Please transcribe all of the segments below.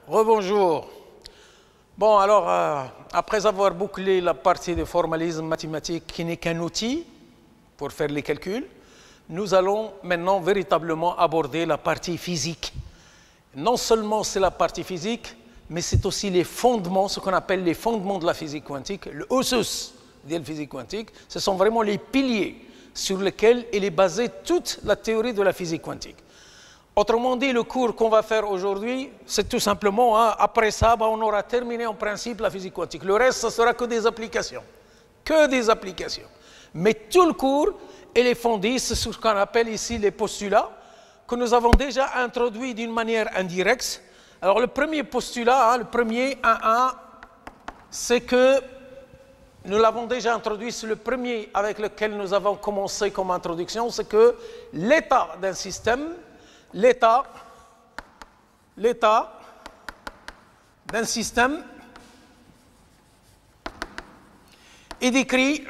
Rebonjour. Bon, alors, après avoir bouclé la partie de formalisme mathématique qui n'est qu'un outil pour faire les calculs, nous allons maintenant véritablement aborder la partie physique. Non seulement c'est la partie physique, mais c'est aussi les fondements, ce qu'on appelle les fondements de la physique quantique, le ossus de la physique quantique. Ce sont vraiment les piliers sur lesquels il est basée toute la théorie de la physique quantique. Autrement dit, le cours qu'on va faire aujourd'hui, c'est tout simplement, après ça, on aura terminé en principe la physique quantique. Le reste, ce sera que des applications. Que des applications. Mais tout le cours, il est fondé sur ce qu'on appelle ici les postulats, que nous avons déjà introduits d'une manière indirecte. Alors, le premier postulat, le premier 1.1, c'est que nous l'avons déjà introduit, c'est le premier avec lequel nous avons commencé comme introduction, c'est que l'état d'un système, l'état d'un système est décrit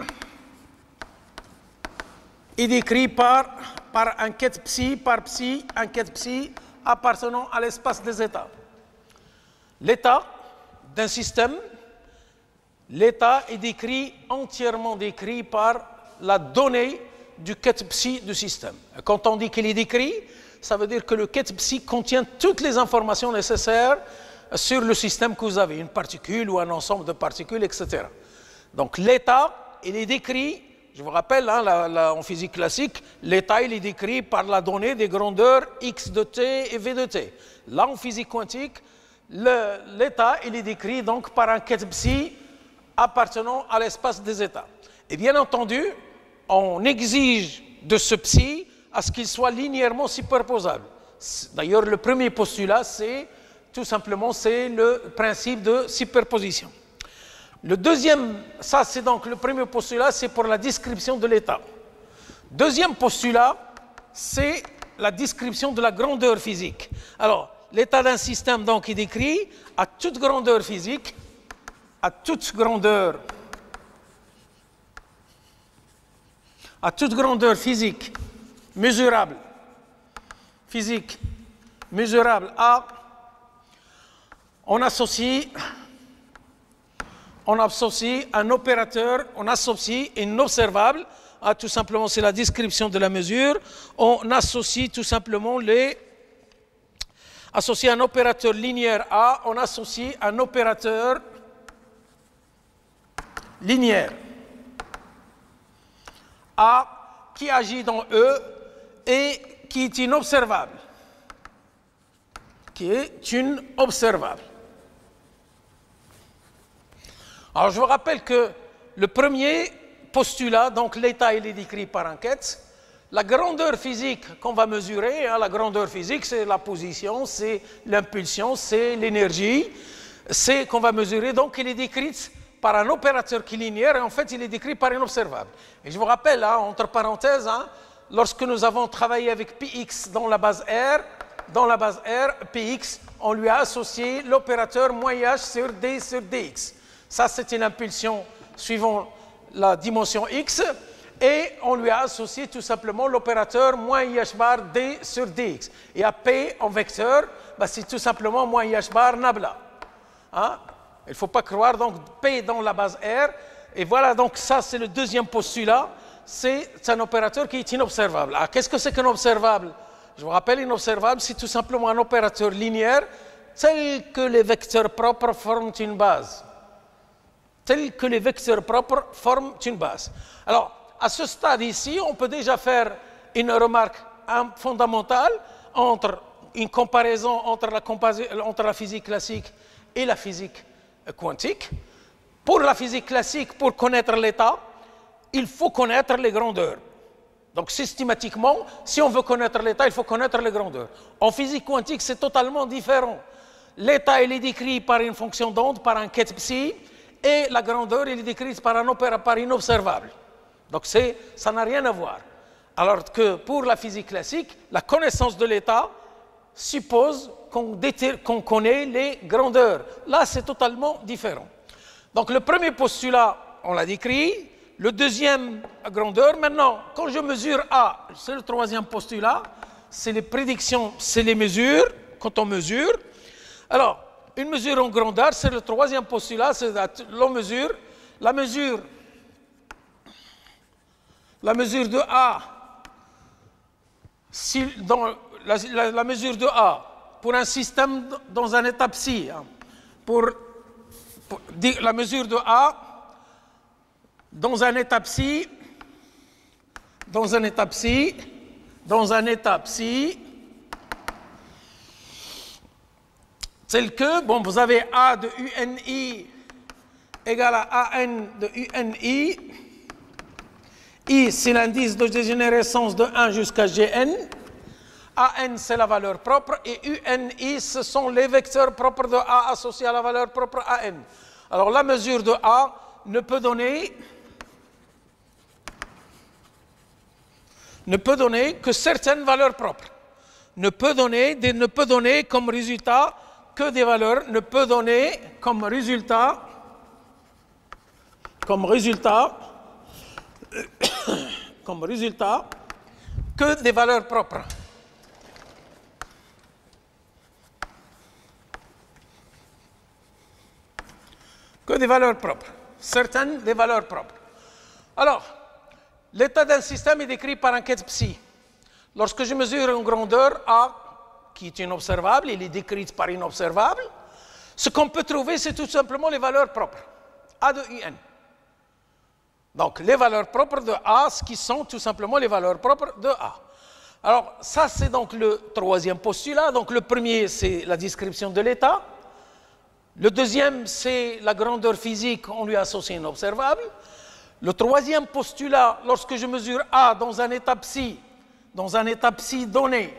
par un quête psi, un quête psi appartenant à l'espace des états. L'état d'un système, l'état est entièrement décrit par la donnée du quête psi du système. Quand on dit qu'il est décrit, ça veut dire que le quête psi contient toutes les informations nécessaires sur le système que vous avez, une particule ou un ensemble de particules, etc. Donc l'état, il est décrit, je vous rappelle, en physique classique, l'état, il est décrit par la donnée des grandeurs x de t et v de t. Là, en physique quantique, l'état, il est décrit donc par un quête psi appartenant à l'espace des états. Et bien entendu, on exige de ce psi à ce qu'il soit linéairement superposable. D'ailleurs, le premier postulat, c'est tout simplement le principe de superposition. Le deuxième, ça c'est donc le premier postulat, c'est pour la description de l'état. Deuxième postulat, c'est la description de la grandeur physique. Alors, l'état d'un système donc est décrit à toute grandeur physique, à toute grandeur physique mesurable, à, on associe un opérateur, on associe un observable, tout simplement c'est la description de la mesure, on associe tout simplement associé un opérateur linéaire A, on associe un opérateur linéaire A qui agit dans E et qui est inobservable. Alors je vous rappelle que le premier postulat, donc l'état il est décrit par un quête. La grandeur physique qu'on va mesurer, la grandeur physique c'est la position, c'est l'impulsion, c'est l'énergie, c'est qu'on va mesurer, donc il est décrit par un opérateur qui est linéaire et en fait il est décrit par un observable. Et je vous rappelle, entre parenthèses, lorsque nous avons travaillé avec Px dans la base R, Px, on lui a associé l'opérateur moins h sur d sur dx. Ça, c'est une impulsion suivant la dimension x, et on lui a associé tout simplement l'opérateur moins h bar d sur dx. Et à P en vecteur, c'est tout simplement moins h bar nabla. Il ne faut pas croire, donc P dans la base R, et voilà, donc ça c'est le deuxième postulat, c'est un opérateur qui est inobservable. Qu'est-ce que c'est qu'un observable? Je vous rappelle, un observable, c'est tout simplement un opérateur linéaire tel que les vecteurs propres forment une base. Alors, à ce stade ici, on peut déjà faire une remarque fondamentale entre une comparaison entre la physique classique et la physique quantique. Pour la physique classique, pour connaître l'état, il faut connaître les grandeurs. Donc systématiquement, si on veut connaître l'état, il faut connaître les grandeurs. En physique quantique, c'est totalement différent. L'état, il est décrit par une fonction d'onde, par un quête psi, et la grandeur, il est décrite par une observable. Donc ça n'a rien à voir. Alors que pour la physique classique, la connaissance de l'état suppose qu'on connaît les grandeurs. Là, c'est totalement différent. Donc le premier postulat, on l'a décrit. Le deuxième grandeur, maintenant, quand je mesure A, c'est le troisième postulat, c'est les prédictions, c'est les mesures, quand on mesure. Alors, une mesure en grandeur, c'est le troisième postulat, c'est la mesure de A, si, dans la mesure de A pour un système dans un état psi, hein, pour dire la mesure de A dans un état psi, tel que, bon, vous avez A de UNI égale à AN de UNI. I, c'est l'indice de dégénérescence de 1 jusqu'à Gn. AN, c'est la valeur propre. Et UNI, ce sont les vecteurs propres de A associés à la valeur propre AN. Alors, la mesure de A ne peut donner que certaines valeurs propres. Ne peut donner comme résultat que des valeurs, ne peut donner comme résultat que des valeurs propres. Que des valeurs propres. Certaines des valeurs propres. Alors, l'état d'un système est décrit par enquête psi. Lorsque je mesure une grandeur A, qui est inobservable, il est décrite par inobservable, ce qu'on peut trouver, c'est tout simplement les valeurs propres. A de UN. Donc, les valeurs propres de A, ce qui sont tout simplement les valeurs propres de A. Alors, ça, c'est donc le troisième postulat. Donc, le premier, c'est la description de l'état. Le deuxième, c'est la grandeur physique, on lui associe inobservable. Le troisième postulat, lorsque je mesure A dans un état psi donné,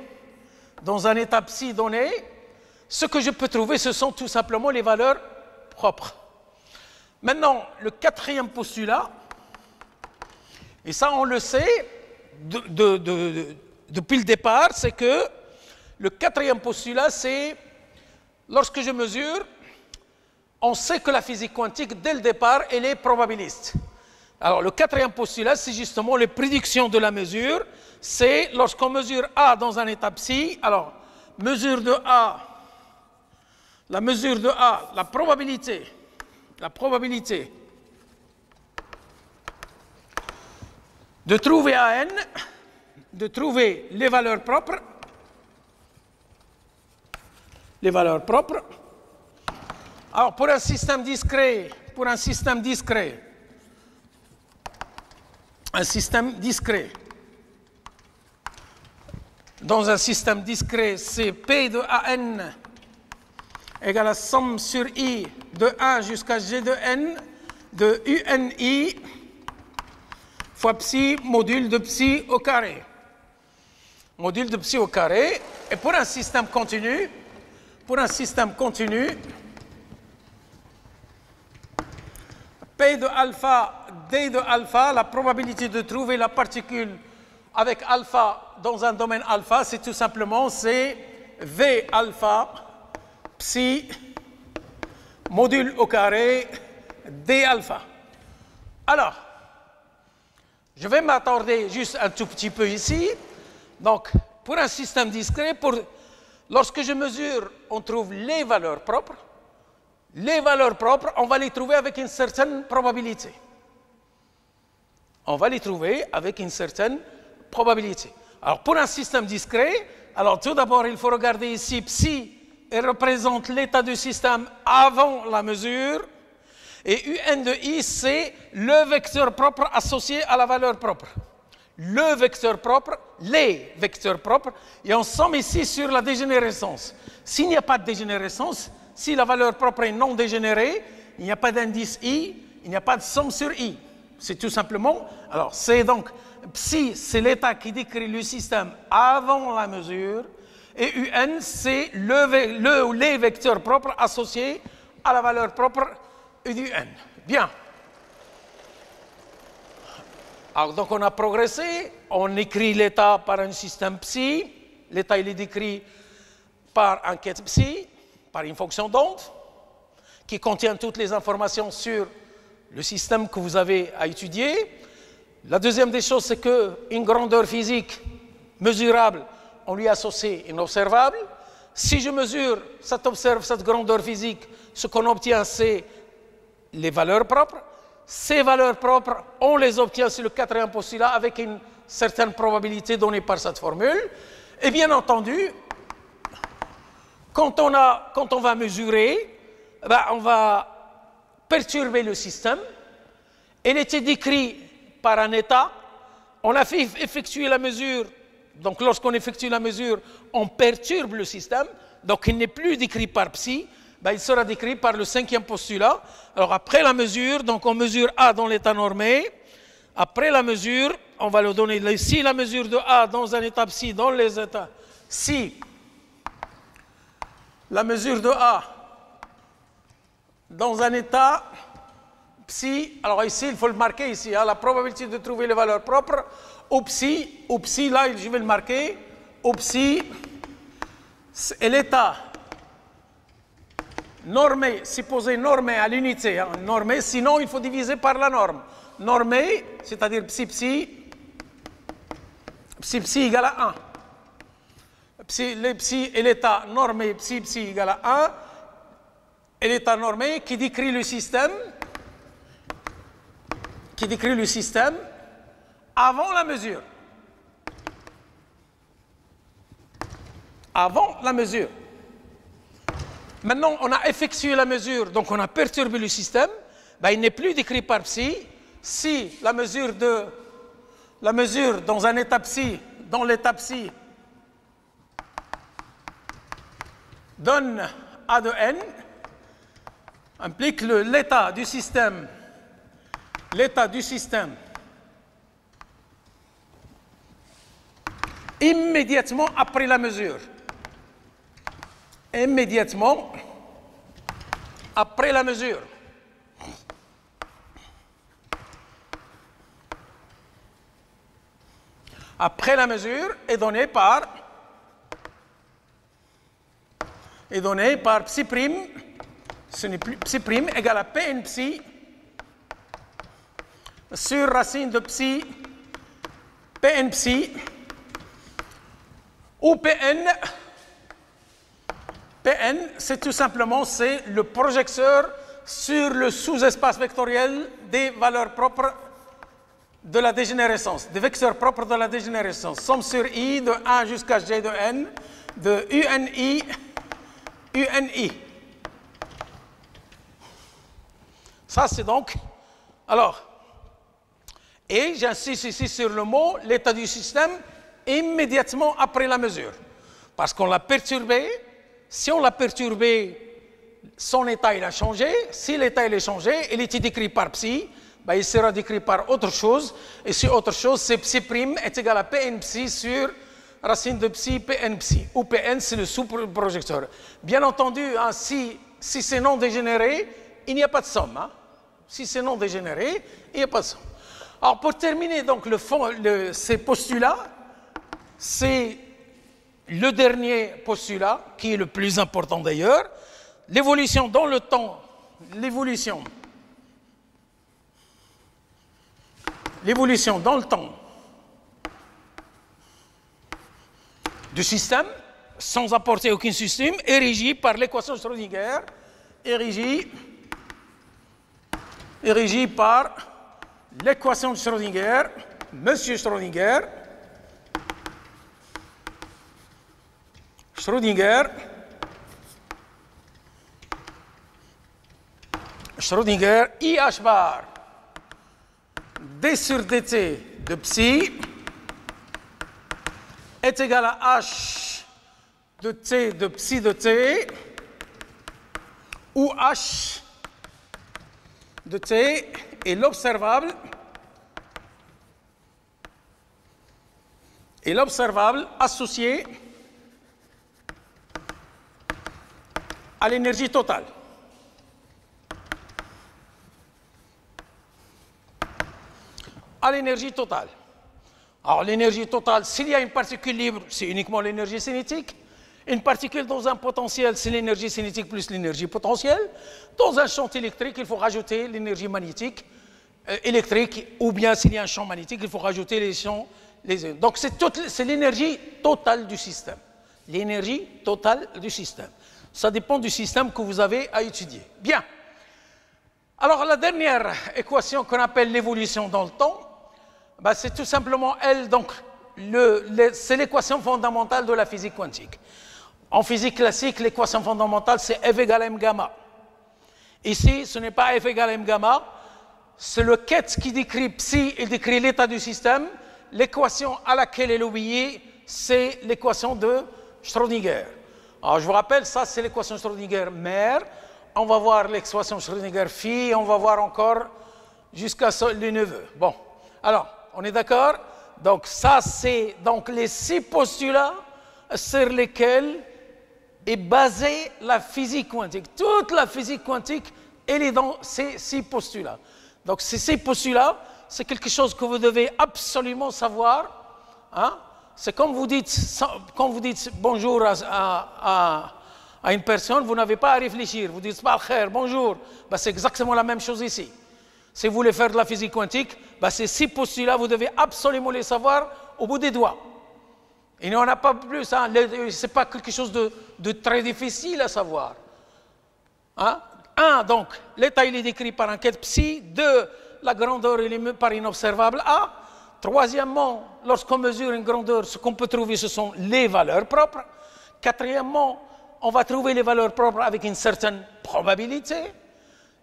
ce que je peux trouver, ce sont tout simplement les valeurs propres. Maintenant, le quatrième postulat, et ça on le sait depuis le départ, c'est que le quatrième postulat, c'est lorsque je mesure, on sait que la physique quantique, dès le départ, elle est probabiliste. Alors, le quatrième postulat, c'est justement les prédictions de la mesure. C'est lorsqu'on mesure A dans un état psi, alors, la mesure de A, la probabilité de trouver AN, de trouver les valeurs propres, alors, pour un système discret, dans un système discret, c'est P de AN égale à somme sur I de 1 jusqu'à G de N de UNI fois psi module de psi au carré. Module de psi au carré. Et pour un système continu, P de alpha, D de alpha, la probabilité de trouver la particule avec alpha dans un domaine alpha, c'est tout simplement V alpha psi module au carré D alpha. Alors, je vais m'attarder juste un tout petit peu ici. Donc, pour un système discret, lorsque je mesure, on trouve les valeurs propres. Les valeurs propres, on va les trouver avec une certaine probabilité. Alors, pour un système discret, alors tout d'abord, il faut regarder ici, psi, elle représente l'état du système avant la mesure, et UN de I, c'est le vecteur propre associé à la valeur propre. Les vecteurs propres, et on somme ici sur la dégénérescence. S'il n'y a pas de dégénérescence, si la valeur propre est non dégénérée, il n'y a pas d'indice I, il n'y a pas de somme sur I. C'est tout simplement, alors c'est donc, psi, c'est l'état qui décrit le système avant la mesure, et UN, c'est les vecteurs propres associés à la valeur propre UN. Bien. Alors, donc on a progressé, on écrit l'état par un système psi, l'état il est décrit par enquête psi, par une fonction d'onde, qui contient toutes les informations sur le système que vous avez à étudier. La deuxième des choses, c'est qu'une grandeur physique mesurable, on lui associe inobservable. si je mesure cette observe, cette grandeur physique, ce qu'on obtient, c'est les valeurs propres. Ces valeurs propres, on les obtient sur le quatrième postulat avec une certaine probabilité donnée par cette formule. Et bien entendu, quand on va mesurer, on va perturber le système. Il était décrit par un état. On a fait effectuer la mesure. Donc lorsqu'on effectue la mesure, on perturbe le système. Donc il n'est plus décrit par psi. Il sera décrit par le cinquième postulat. Alors après la mesure, donc on mesure A dans l'état normé. Après la mesure, on va le donner ici la mesure de A dans un état psi, dans les états. Si la mesure de A dans un état psi, alors ici il faut le marquer ici, la probabilité de trouver les valeurs propres, au psi là je vais le marquer, au psi, et l'état normé, supposé normé à l'unité, normé, sinon il faut diviser par la norme. Normé, c'est-à-dire psi égale à 1. Le psi et l'état normé psi égale à 1. Et l'état normé qui décrit le système avant la mesure. Avant la mesure. Maintenant, on a effectué la mesure, donc on a perturbé le système. Il n'est plus décrit par psi. Si la mesure dans un état psi, dans l'état psi, donne A de n, implique l'état du système immédiatement après la mesure. Immédiatement après la mesure. Après la mesure est donnée par psi prime, ce n'est plus psi prime égale à Pn psi sur racine de psi Pn psi, où Pn c'est tout simplement le projecteur sur le sous-espace vectoriel des valeurs propres de la dégénérescence, des vecteurs propres de la dégénérescence. Somme sur i de 1 jusqu'à g de n de UNI. Ça, c'est donc... Alors, et j'insiste ici sur le mot, l'état du système immédiatement après la mesure. Parce qu'on l'a perturbé. Si on l'a perturbé, son état il a changé. Si l'état il est changé, il était décrit par psi, il sera décrit par autre chose. Et si autre chose, c'est psi prime est égal à Pn psi sur racine de psi Pn psi, où Pn c'est le sous-projecteur. Bien entendu, si c'est non dégénéré, il n'y a pas de somme. Si c'est non dégénéré, il n'y a pas de somme. Alors pour terminer donc ces postulats, c'est le dernier postulat, qui est le plus important d'ailleurs, l'évolution dans le temps, l'évolution dans le temps du système, sans apporter aucun système, est régie par l'équation de Schrödinger, est régie par l'équation de Schrödinger, Monsieur Schrödinger, IH bar d sur dt de psi est égal à h de t de psi de t, où h de t est l'observable associé à l'énergie totale. À l'énergie totale. Alors l'énergie totale, s'il y a une particule libre, c'est uniquement l'énergie cinétique. Une particule dans un potentiel, c'est l'énergie cinétique plus l'énergie potentielle. Dans un champ électrique, il faut rajouter l'énergie magnétique électrique, ou bien s'il y a un champ magnétique, il faut rajouter les champs. Donc c'est l'énergie totale du système. l'énergie totale du système. Ça dépend du système que vous avez à étudier. Bien. Alors, la dernière équation qu'on appelle l'évolution dans le temps, ben, c'est tout simplement elle, donc, c'est l'équation fondamentale de la physique quantique. En physique classique, l'équation fondamentale, c'est F égale m gamma. Ici, ce n'est pas F égale m gamma, c'est le ket qui décrit psi, il décrit l'état du système. L'équation à laquelle elle obéit, c'est l'équation de Schrödinger. Alors, je vous rappelle, ça, c'est l'équation Schrödinger-mère. On va voir l'équation Schrödinger-fille, on va voir encore jusqu'à les neveux. Bon, alors, on est d'accord? Donc, ça, c'est donc les 6 postulats sur lesquels est basée la physique quantique. Toute la physique quantique, elle est dans ces 6 postulats. Donc, ces 6 postulats, c'est quelque chose que vous devez absolument savoir. Hein? C'est comme vous dites, quand vous dites bonjour à une personne, vous n'avez pas à réfléchir. Vous dites bonjour. Ben, c'est exactement la même chose ici. Si vous voulez faire de la physique quantique, ben, ces 6 postulats, vous devez absolument les savoir au bout des doigts. Il n'y en a pas plus. Hein. Ce n'est pas quelque chose de très difficile à savoir. Hein? 1, donc, l'état il est décrit par un ket psi. 2, la grandeur il est par une observable A. Troisièmement, lorsqu'on mesure une grandeur, ce qu'on peut trouver, ce sont les valeurs propres. Quatrièmement, on va trouver les valeurs propres avec une certaine probabilité.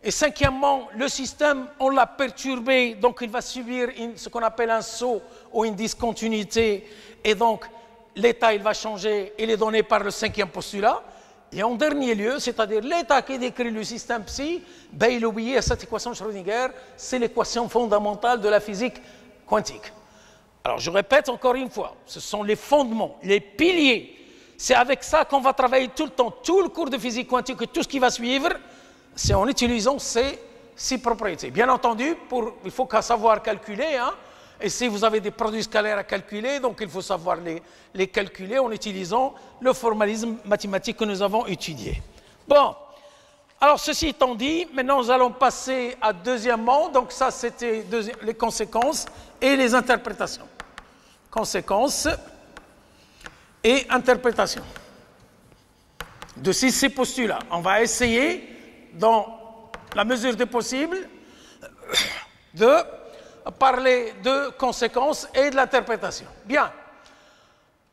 Et cinquièmement, le système, on l'a perturbé, donc il va subir ce qu'on appelle un saut ou une discontinuité. Et donc, l'état, il va changer, il est donné par le 5e postulat. Et en dernier lieu, c'est-à-dire l'état qui décrit le système psi, ben, il obéit à cette équation Schrödinger, c'est l'équation fondamentale de la physique quantique. Alors, je répète encore une fois, ce sont les fondements, les piliers. C'est avec ça qu'on va travailler tout le temps, tout le cours de physique quantique et tout ce qui va suivre, c'est en utilisant ces 6 propriétés. Bien entendu, il faut savoir calculer, hein, et si vous avez des produits scalaires à calculer, donc il faut savoir les calculer en utilisant le formalisme mathématique que nous avons étudié. Bon, alors ceci étant dit, maintenant nous allons passer à deuxièmement, donc ça c'était les conséquences et les interprétations. Conséquences et interprétations de ces postulats. On va essayer, dans la mesure du possible, de parler de conséquences et de l'interprétation. Bien.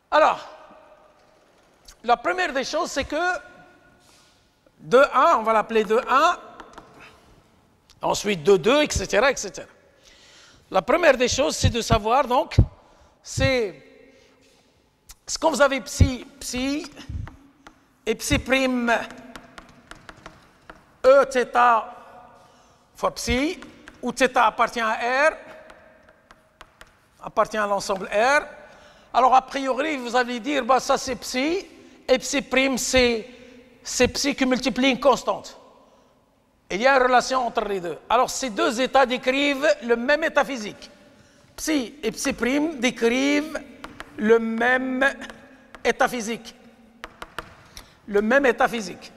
Alors, la première des choses, c'est que 2,1, on va l'appeler 2,1, ensuite 2,2, etc., etc. La première des choses, c'est de savoir, donc, c'est ce qu'on vous avez psi et psi prime E θ fois psi, où θ appartient à R, appartient à l'ensemble R. Alors, a priori, vous allez dire, bah, ça c'est psi, et psi prime, c'est psi qui multiplie une constante. Il y a une relation entre les deux. Alors, ces deux états décrivent le même état physique. Psi et psi prime décrivent le même état physique. Le même état physique.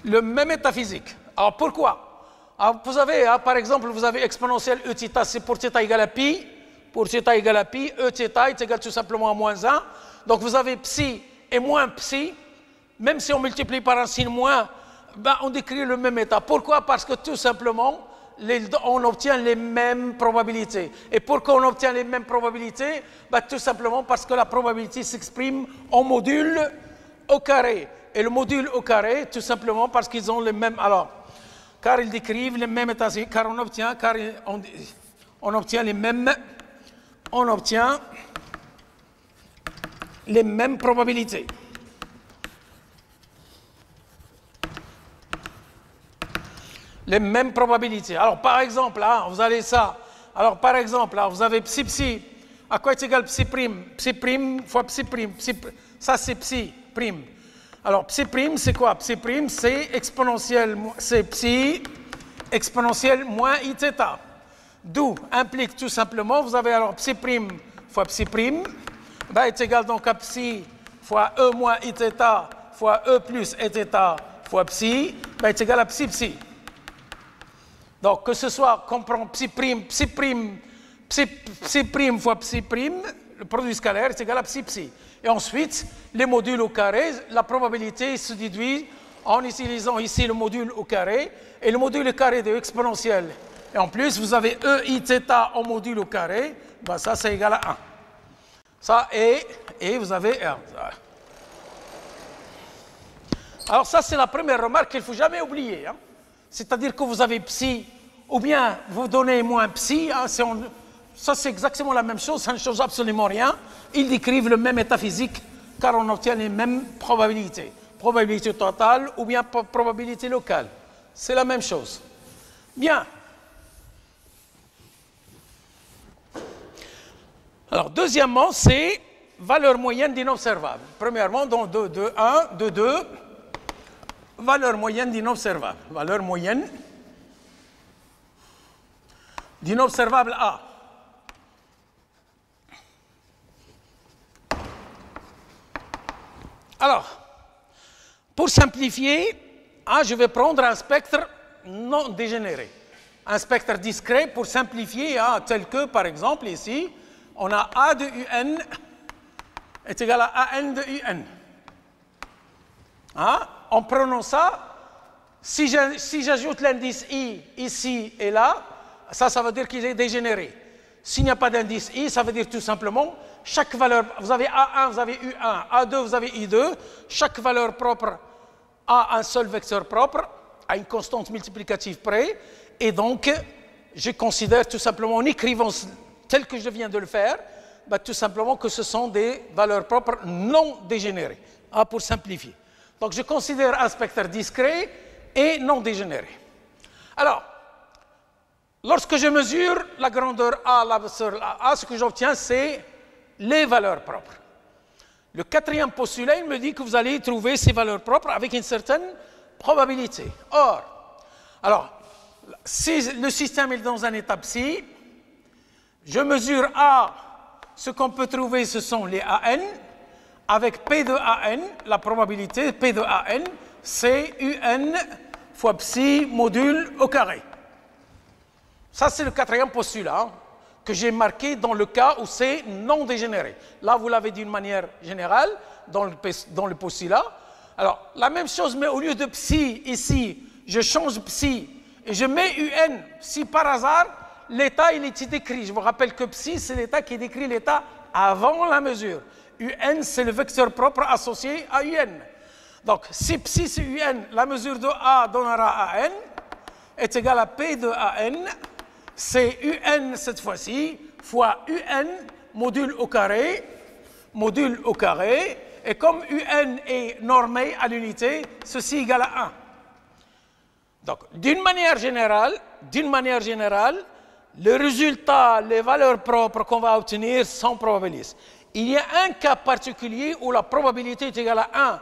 Le même état physique. Alors pourquoi? Alors, vous avez, hein, par exemple, vous avez exponentielle Eθ, c'est pour θ égale à pi. Pour θ égale à pi, Eθ est égal tout simplement à moins 1. Donc vous avez psi et moins psi. Même si on multiplie par un signe moins, ben, on décrit le même état. Pourquoi? Parce que tout simplement, on obtient les mêmes probabilités. Et pourquoi on obtient les mêmes probabilités? Ben, tout simplement parce que la probabilité s'exprime en module au carré. Et le module au carré, tout simplement parce qu'ils ont les mêmes... Alors, car ils décrivent les mêmes états, car on obtient les mêmes... On obtient les mêmes probabilités. Les mêmes probabilités. Alors, par exemple, là, vous avez ça. Alors, par exemple, là, vous avez psi. À quoi est égal psi prime? Psi prime fois psi prime. Ça, c'est psi prime. Alors, psi prime, c'est quoi? Psi prime, c'est exponentielle, c'est psi exponentielle moins Iθ. D'où implique tout simplement, vous avez alors psi prime fois psi prime, ben, est égal donc à psi fois E moins Iθ fois E plus Eθ fois psi, ben, est égal à psi. Donc, que ce soit, qu'on prend psi prime fois psi prime, le produit scalaire est égal à psi psi. Et ensuite, les modules au carré, la probabilité se déduit en utilisant ici le module au carré et le module au carré de exponentielle. Et en plus, vous avez E I θ en module au carré, ben ça c'est égal à 1. Ça et vous avez 1. Alors ça c'est la première remarque qu'il ne faut jamais oublier. Hein. C'est-à-dire que vous avez psi, ou bien vous donnez moins psi, hein, ça c'est exactement la même chose, ça ne change absolument rien. Ils décrivent le même état physique car on obtient les mêmes probabilités. Probabilité totale ou bien probabilité locale. C'est la même chose. Bien. Alors, deuxièmement, c'est valeur moyenne d'inobservable. Premièrement, dans 2, 2, 1, 2, 2, valeur moyenne d'inobservable. Valeur moyenne d'inobservable A. Alors, pour simplifier, je vais prendre un spectre non dégénéré. Un spectre discret pour simplifier, tel que, par exemple, ici, on a A de UN est égal à AN de UN. En prenant ça, si j'ajoute l'indice I ici et là, ça veut dire qu'il est dégénéré. S'il n'y a pas d'indice I, ça veut dire tout simplement, chaque valeur, vous avez A1, vous avez U1, A2, vous avez I2, chaque valeur propre a un seul vecteur propre, à une constante multiplicative près, et donc, je considère tout simplement, en écrivant tel que je viens de le faire, tout simplement que ce sont des valeurs propres non dégénérées, pour simplifier. Donc, je considère un spectre discret et non dégénéré. Alors, lorsque je mesure la grandeur A, la ce que j'obtiens, c'est les valeurs propres. Le quatrième postulat, il me dit que vous allez trouver ces valeurs propres avec une certaine probabilité. Or, alors, si le système est dans un état psi, je mesure A, ce qu'on peut trouver, ce sont les AN, avec P de AN, la probabilité P de AN, c'est UN fois psi module au carré. Ça, c'est le quatrième postulat que j'ai marqué dans le cas où c'est non dégénéré. Là, vous l'avez d'une manière générale, dans le postulat. Alors, la même chose, mais au lieu de psi, ici, je change psi et je mets UN. Si par hasard, l'état, il est décrit. Je vous rappelle que psi, c'est l'état qui décrit l'état avant la mesure. UN, c'est le vecteur propre associé à UN. Donc, si psi, c'est UN, la mesure de A donnera AN, est égale à P de AN, c'est UN cette fois-ci, fois UN, module au carré, et comme UN est normé à l'unité, ceci égale à 1. Donc, d'une manière générale, le résultat, les valeurs propres qu'on va obtenir sont probabilistes. Il y a un cas particulier où la probabilité est égale à 1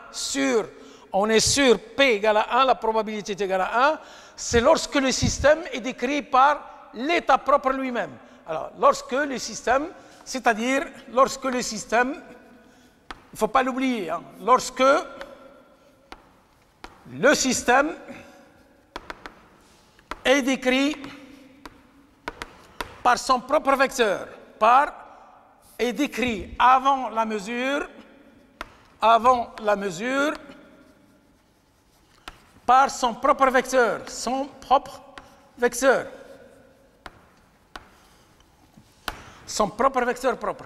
on est sur P égale à 1, la probabilité est égale à 1, c'est lorsque le système est décrit par l'état propre lui-même. Alors, lorsque le système, il ne faut pas l'oublier, lorsque le système est décrit par son propre vecteur, est décrit avant la mesure, par son propre vecteur, son propre vecteur propre.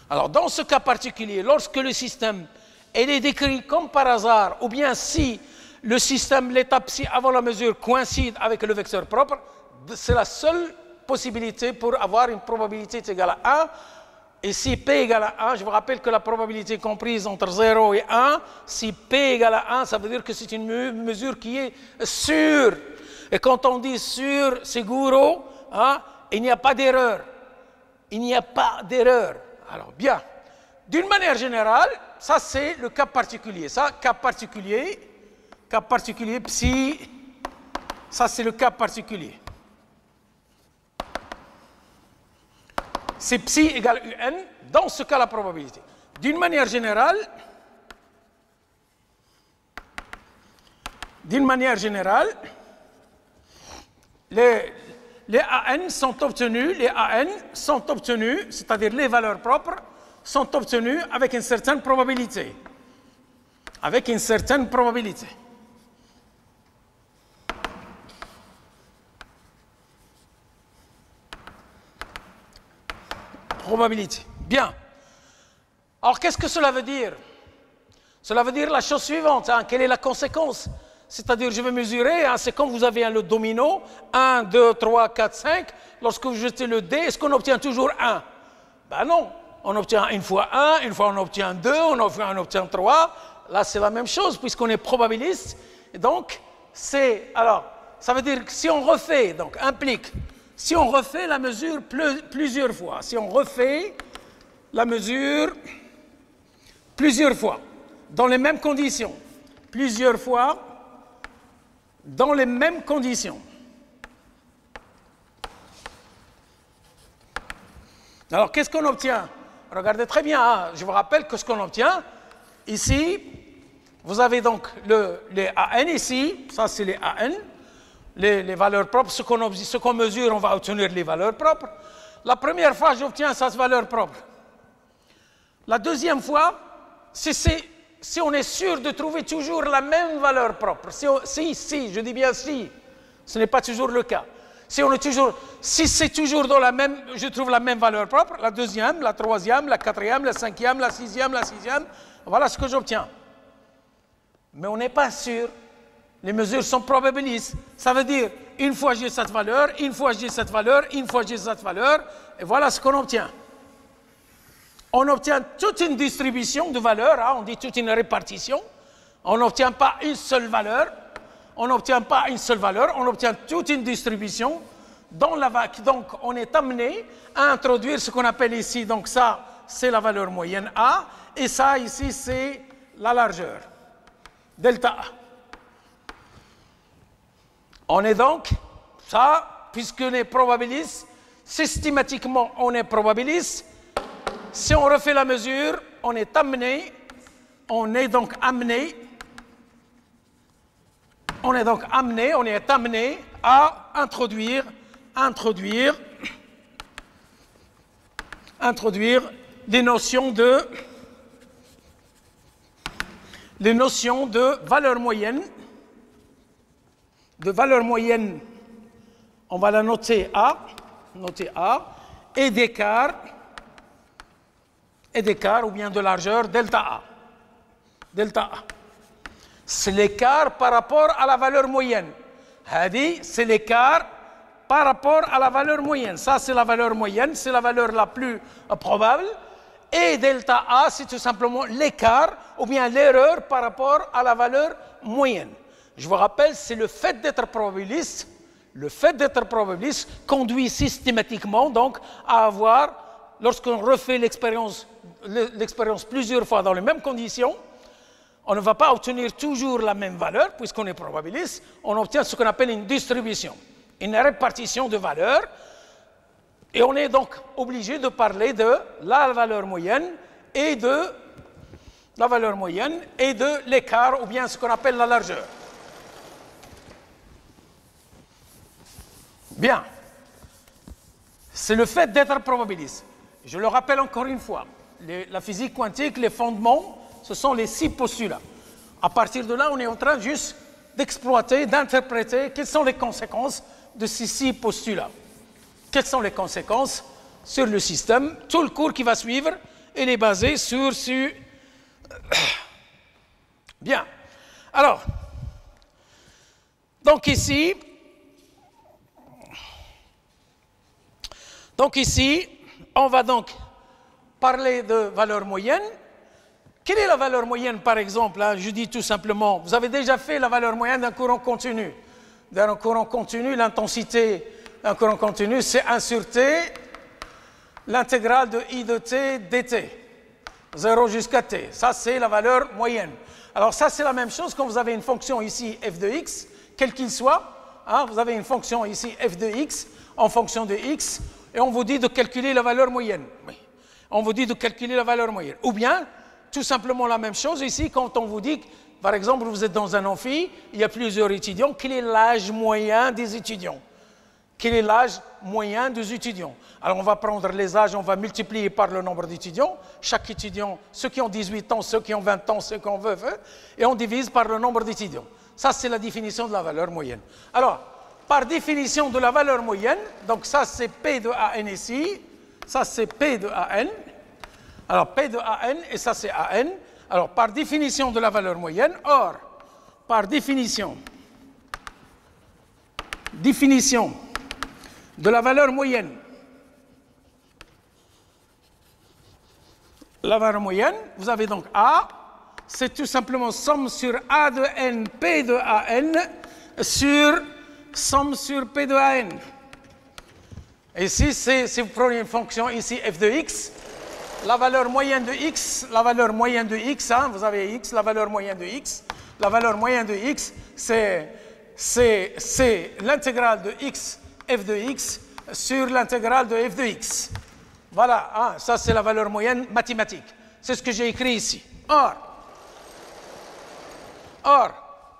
Alors, dans ce cas particulier, lorsque le système est décrit comme par hasard, ou bien si le système, l'état psi avant la mesure coïncide avec le vecteur propre, c'est la seule possibilité pour avoir une probabilité égale à 1. Et si P égale à 1, je vous rappelle que la probabilité comprise entre 0 et 1, si P égale à 1, ça veut dire que c'est une mesure qui est sûre. Et quand on dit sûr, seguro, il n'y a pas d'erreur. Alors, bien. D'une manière générale, ça c'est le cas particulier. Cas particulier, psi, ça c'est le cas particulier. C'est psi égale UN, dans ce cas la probabilité. D'une manière générale, les AN sont obtenus, c'est-à-dire les valeurs propres, sont obtenus avec une certaine probabilité. Avec une certaine probabilité. Probabilité. Bien. Alors, qu'est-ce que cela veut dire? Cela veut dire la chose suivante. Hein, quelle est la conséquence? C'est-à-dire, je vais mesurer, hein, c'est comme vous avez le domino, 1, 2, 3, 4, 5. Lorsque vous jetez le dé, est-ce qu'on obtient toujours 1? Ben non. On obtient une fois 1, une fois on obtient 2, on obtient 3. Là, c'est la même chose, puisqu'on est probabiliste. Et donc, alors, ça veut dire que si on refait, donc implique, si on refait la mesure plusieurs fois, si on refait la mesure plusieurs fois, dans les mêmes conditions, plusieurs fois, dans les mêmes conditions. Alors, qu'est-ce qu'on obtient? Regardez très bien, hein, je vous rappelle que ce qu'on obtient, ici, vous avez donc les AN ici, ça c'est les AN, les valeurs propres, ce qu'on mesure, on va obtenir les valeurs propres. La première fois, j'obtiens cette valeur propre. La deuxième fois, si on est sûr de trouver toujours la même valeur propre, si, je dis bien si, ce n'est pas toujours le cas. Si c'est toujours dans la même, je trouve la même valeur propre, la deuxième, la troisième, la quatrième, la cinquième, la sixième, voilà ce que j'obtiens. Mais on n'est pas sûr. Les mesures sont probabilistes. Ça veut dire, une fois j'ai cette valeur, une fois j'ai cette valeur, une fois j'ai cette valeur, et voilà ce qu'on obtient. On obtient toute une distribution de valeurs, hein, on dit toute une répartition. On n'obtient pas une seule valeur. On n'obtient pas une seule valeur, on obtient toute une distribution dans la vague. Donc, on est amené à introduire ce qu'on appelle ici, donc ça, c'est la valeur moyenne A, et ça, ici, c'est la largeur, delta A. On est donc, ça, puisqu'on est probabiliste, systématiquement, on est probabiliste. Si on refait la mesure, on est donc amené à introduire des notions de valeur moyenne. De valeur moyenne, on va la noter A, et d'écart ou bien de largeur delta A. C'est l'écart par rapport à la valeur moyenne. C'est l'écart par rapport à la valeur moyenne. Ça, c'est la valeur moyenne, c'est la valeur la plus probable. Et delta A, c'est tout simplement l'écart ou bien l'erreur par rapport à la valeur moyenne. Je vous rappelle, c'est le fait d'être probabiliste. Le fait d'être probabiliste conduit systématiquement donc à avoir, lorsqu'on refait l'expérience plusieurs fois dans les mêmes conditions, on ne va pas obtenir toujours la même valeur, puisqu'on est probabiliste, on obtient ce qu'on appelle une distribution, une répartition de valeurs, et on est donc obligé de parler de la valeur moyenne et de l'écart, ou bien ce qu'on appelle la largeur. Bien. C'est le fait d'être probabiliste. Je le rappelle encore une fois, la physique quantique, les fondements, ce sont les 6 postulats. À partir de là, on est en train juste d'exploiter, d'interpréter quelles sont les conséquences de ces 6 postulats. Quelles sont les conséquences sur le système? Tout le cours qui va suivre, il est basé sur... Bien. Alors, donc ici, on va donc parler de valeur moyenne. Quelle est la valeur moyenne, par exemple, hein? Je dis tout simplement, vous avez déjà fait la valeur moyenne d'un courant continu. Dans un courant continu, l'intensité d'un courant continu, c'est 1 sur T, l'intégrale de I de T dt, 0 jusqu'à T. Ça, c'est la valeur moyenne. Alors ça, c'est la même chose quand vous avez une fonction ici, f de x, quel qu'il soit. Hein, vous avez une fonction ici, f de x, en fonction de x, et on vous dit de calculer la valeur moyenne. Oui. On vous dit de calculer la valeur moyenne. Ou bien, tout simplement la même chose ici, quand on vous dit, par exemple, vous êtes dans un amphi, il y a plusieurs étudiants, quel est l'âge moyen des étudiants? quel est l'âge moyen des étudiants. Alors on va prendre les âges, on va multiplier par le nombre d'étudiants. Chaque étudiant, ceux qui ont 18 ans, ceux qui ont 20 ans, ceux qui ont 20 ans, et on divise par le nombre d'étudiants. Ça, c'est la définition de la valeur moyenne. Alors, par définition de la valeur moyenne, donc ça c'est P de AN ici, ça c'est P de AN. Alors P de AN et ça c'est AN. Alors par définition de la valeur moyenne, or, par définition de la valeur moyenne, la valeur moyenne, vous avez donc A, c'est tout simplement somme sur A de N, P de AN, sur somme sur P de AN. Et ici, si vous prenez une fonction ici f de x, la valeur moyenne de x, hein, vous avez x, la valeur moyenne de x, c'est l'intégrale de x, f de x, sur l'intégrale de f de x. Voilà, hein, ça c'est la valeur moyenne mathématique. C'est ce que j'ai écrit ici. Or,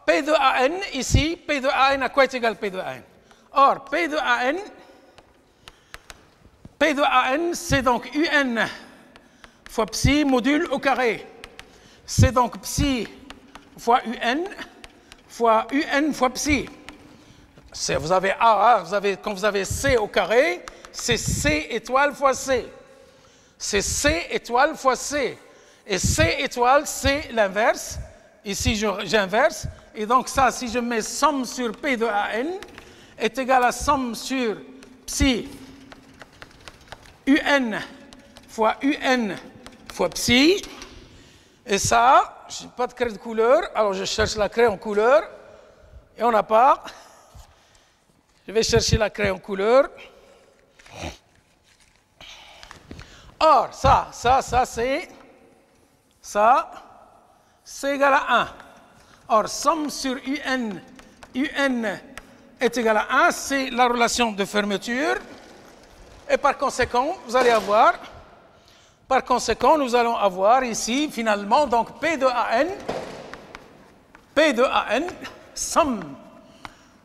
P de AN, ici, P de AN, à quoi est égal P de AN? Or, P de AN, c'est donc UN fois psi module au carré. C'est donc psi fois UN fois psi. Vous avez A, quand vous avez C au carré, c'est C étoile fois C. C'est C étoile fois C. Et C étoile, c'est l'inverse. Ici, j'inverse. Et donc ça, si je mets somme sur P de AN, est égal à somme sur psi UN fois psi. Et ça, je n'ai pas de craie de couleur, alors je cherche la craie en couleur. Et on n'a pas. Je vais chercher la craie en couleur. Or, c'est égal à 1. Or, somme sur UN est égal à 1, c'est la relation de fermeture. Et par conséquent, nous allons avoir ici, finalement, donc P de AN, somme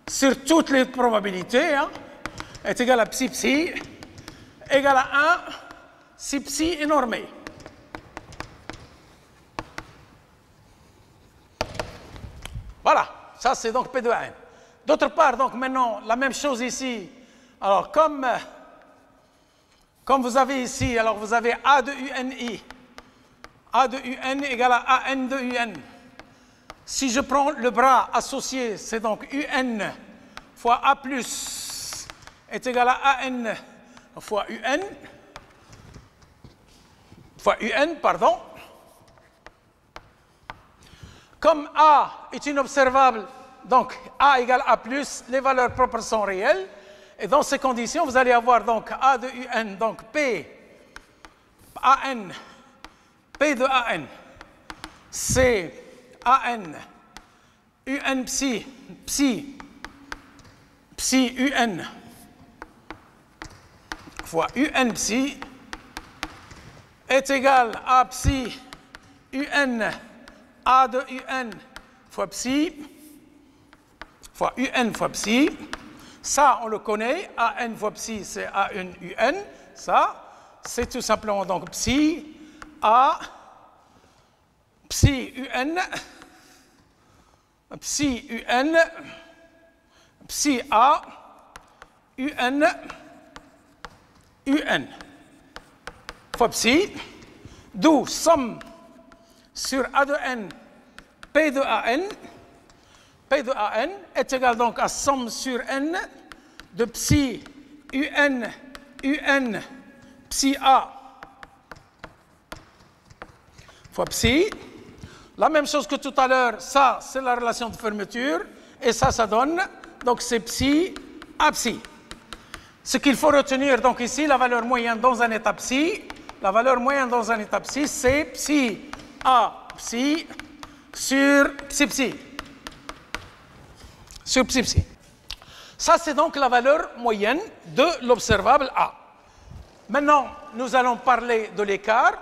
sur toutes les probabilités, hein, est égal à psi, égal à 1, si psi est normé. Voilà, ça c'est donc P de AN. D'autre part, donc maintenant, la même chose ici. Alors, comme vous avez ici, alors vous avez A de UNI. A de UN égale à AN de UN. Si je prends le bras associé, c'est donc UN fois A plus est égal à AN fois UN. Comme A est inobservable, donc A égale A plus, les valeurs propres sont réelles. Et dans ces conditions, vous allez avoir donc A de UN, donc P de AN, c'est AN, UN psi UN fois UN psi est égal à psi UN A de UN fois psi fois UN fois psi. Ça, on le connaît, AN fois psi, c'est AN UN. Ça, c'est tout simplement donc psi A, psi UN, psi A, UN fois psi, d'où somme sur A de N, P de AN. P de AN est égal donc à somme sur N de psi UN psi A fois psi. La même chose que tout à l'heure, ça c'est la relation de fermeture et ça donne, donc c'est psi A psi. Ce qu'il faut retenir donc ici, la valeur moyenne dans un état psi, c'est psi A psi sur psi psi. Sur psi psi. Ça, c'est donc la valeur moyenne de l'observable A. Maintenant, nous allons parler de l'écart.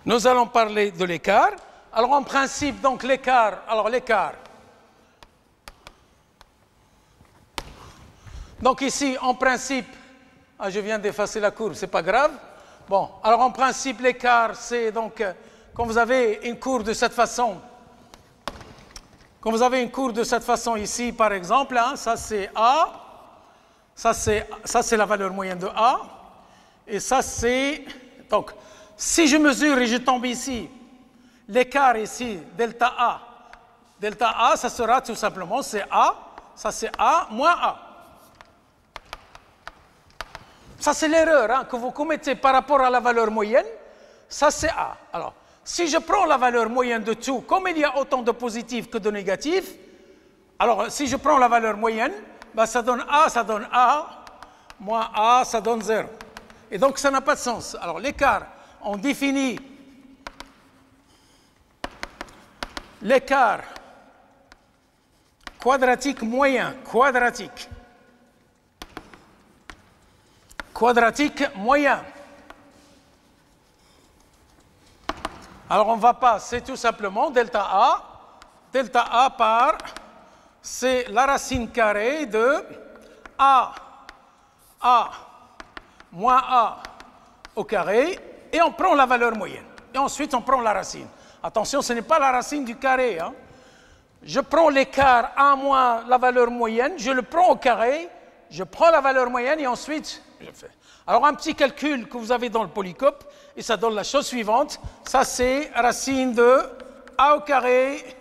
Nous allons parler de l'écart. Alors en principe, donc l'écart, donc ici, en principe, je viens d'effacer la courbe, c'est pas grave. Bon, alors en principe, l'écart, c'est donc, quand vous avez une courbe de cette façon, ici, par exemple, hein, ça c'est A, ça c'est la valeur moyenne de A, et ça c'est, donc, si je mesure et je tombe ici, l'écart ici, delta A, ça sera tout simplement, c'est A, ça c'est A moins A. Ça c'est l'erreur hein, que vous commettez par rapport à la valeur moyenne, ça c'est A. Alors, si je prends la valeur moyenne de tout, comme il y a autant de positifs que de négatifs, alors si je prends la valeur moyenne, ben, ça donne A, moins A, ça donne 0. Et donc ça n'a pas de sens. Alors l'écart, on définit l'écart quadratique moyen, quadratique moyen. Alors on va pas, c'est tout simplement delta A par, c'est la racine carrée de A moins A au carré, et on prend la valeur moyenne. Et ensuite on prend la racine. Attention, ce n'est pas la racine du carré. Hein. Je prends l'écart A moins la valeur moyenne, je le prends au carré, je prends la valeur moyenne et ensuite je fais. Alors un petit calcul que vous avez dans le polycope, et ça donne la chose suivante, ça c'est racine de A au carré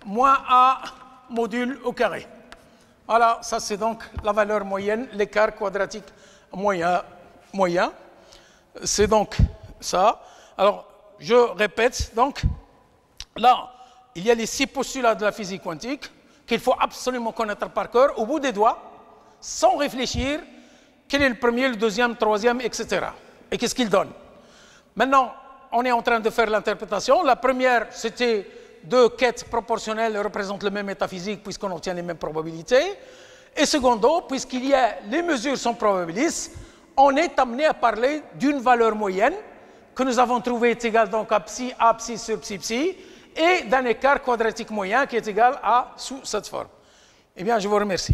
moins A module au carré. Voilà, ça c'est donc la valeur moyenne, l'écart quadratique moyen. C'est donc ça. Alors, je répète, donc, là, il y a les 6 postulats de la physique quantique qu'il faut absolument connaître par cœur, au bout des doigts, sans réfléchir, quel est le premier, le deuxième, le troisième, etc. Et qu'est-ce qu'ils donnent. Maintenant, on est en train de faire l'interprétation. La première, c'était 2 quêtes proportionnelles représentent le même état physique puisqu'on obtient les mêmes probabilités. Et secondo, puisqu'il y a les mesures sont probabilistes, on est amené à parler d'une valeur moyenne que nous avons trouvée est égale donc à psi sur psi psi, et d'un écart quadratique moyen qui est égal à sous cette forme. Eh bien, je vous remercie.